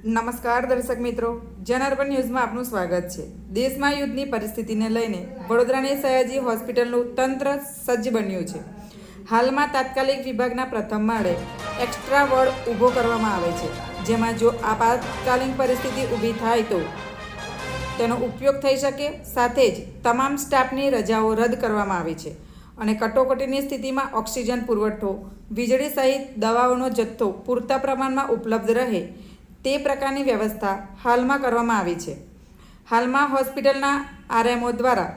નમસ્કાર દર્શક મિત્રો, જનાર્પણ ન્યૂઝમાં આપનું સ્વાગત છે। દેશમાં યુદ્ધની પરિસ્થિતિને લઈને વડોદરાની સયાજી હોસ્પિટલનું તંત્ર સજ્જ બન્યું છે। હાલમાં તાત્કાલિક વિભાગના પ્રથમ માળે એક્સ્ટ્રા વોર્ડ ઊભો કરવામાં આવે છે, જેમાં જો આપાતકાલીન પરિસ્થિતિ ઊભી થાય તો તેનો ઉપયોગ થઈ શકે। સાથે જ તમામ સ્ટાફની રજાઓ રદ કરવામાં આવી છે અને કટોકટીની સ્થિતિમાં ઓક્સિજન પુરવઠો, વીજળી સહિત દવાઓનો જથ્થો પૂરતા પ્રમાણમાં ઉપલબ્ધ રહે તે પ્રકારની વ્યવસ્થા હાલમાં કરવામાં આવી છે। હાલમાં હોસ્પિટલના આરએમઓ દ્વારા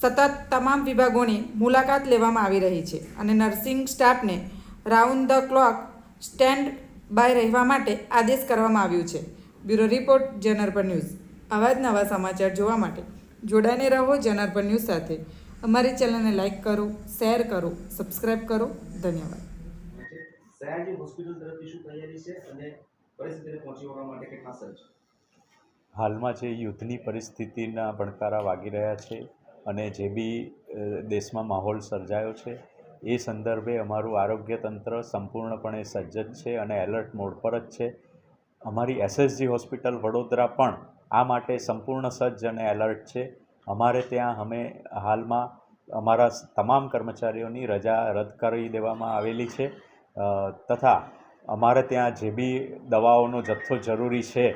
સતત તમામ વિભાગોની મુલાકાત લેવામાં આવી રહી છે અને નર્સિંગ સ્ટાફને round the clock stand by રહેવા માટે આદેશ કરવામાં આવ્યું છે। Bureau report, Janarpan news. આવા જ નવા સમાચાર જોવા માટે જોડાઈને રહો જનાર્પણ ન્યૂઝ સાથે। અમારી ચેનલને લાઇક કરો, શેર કરો, સબસ્ક્રાઇબ કરો। ધન્યવાદ। સયાજી હોસ્પિટલ તરફથી શું તૈયારી છે અને પરિસ્થિતિને પહોંચી વળવા માટે કેટલા સજ્જ? હાલમાં જે યુદ્ધની પરિસ્થિતિના ભણકારા વાગી રહ્યા છે અને જે બી દેશમાં માહોલ સર્જાયો છે એ સંદર્ભે અમારું આરોગ્ય તંત્ર સંપૂર્ણપણે સજ્જ જ છે અને એલર્ટ મોડ પર જ છે। અમારી એસએસજી હોસ્પિટલ વડોદરા પણ આ માટે સંપૂર્ણ સજ્જ અને એલર્ટ છે। અમારે ત્યાં અમે હાલમાં અમારા તમામ કર્મચારીઓની રજા રદ કરી દેવામાં આવેલી છે તથા અમારે ત્યાં જે બી દવાઓનો જથ્થો જરૂરી છે,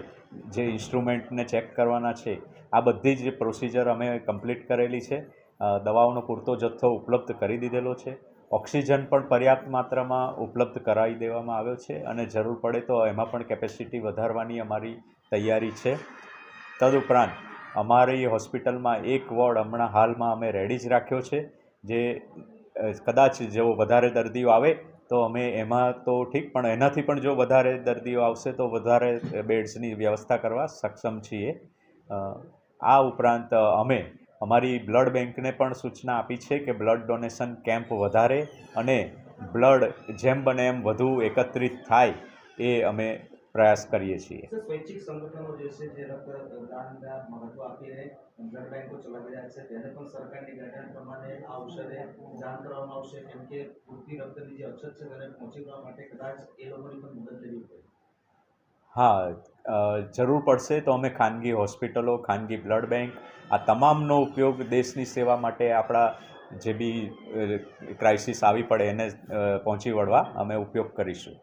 જે ઇન્સ્ટ્રુમેન્ટને ચેક કરવાના છે, આ બધી જ પ્રોસિજર અમે કમ્પ્લીટ કરેલી છે। દવાઓનો પૂરતો જથ્થો ઉપલબ્ધ કરી દીધેલો છે। ઓક્સિજન પણ પર્યાપ્ત માત્રામાં ઉપલબ્ધ કરાવી દેવામાં આવ્યો છે અને જરૂર પડે તો એમાં પણ કેપેસિટી વધારવાની અમારી તૈયારી છે। તદુપરાંત અમારી હોસ્પિટલમાં એક વોર્ડ હમણાં હાલમાં અમે રેડી જ રાખ્યો છે, જે કદાચ જો વધારે દર્દીઓ આવે તો અમે એમાં તો ઠીક, પણ એનાથી પણ જો વધારે દર્દીઓ આવશે તો વધારે બેડ્સની વ્યવસ્થા કરવા સક્ષમ છીએ। આ ઉપરાંત અમે અમારી બ્લડ બેંકને પણ સૂચના આપી છે કે બ્લડ ડોનેશન કેમ્પ વધારે અને બ્લડ જેમ બને એમ વધુ એકત્રિત થાય એ અમે પ્રયાસ કરીએ છીએ। સ્વૈચ્છિક સંગઠનો જે છે જે રક્તદાનને મહત્વ આપીને બ્લડ બેંકો ચલાવી રહ્યા છે, તેને પણ સરકારની ગાઈડલાઈન પ્રમાણે આ ઔષધે જાણ કરવામાં આવશે, કેમ કે પૂરતી રક્તની જે અછત છે તેને પહોંચી વળવા માટે કદાચ એ લોકોની પણ મદદ લેવી પડે। હા, જરૂર પડશે તો અમે ખાનગી હોસ્પિટલો, ખાનગી બ્લડ બેંક આ તમામનો ઉપયોગ દેશની સેવા માટે આપણા જે બી ક્રાઇસિસ આવી પડે એને પહોંચી વળવા અમે ઉપયોગ કરીશું।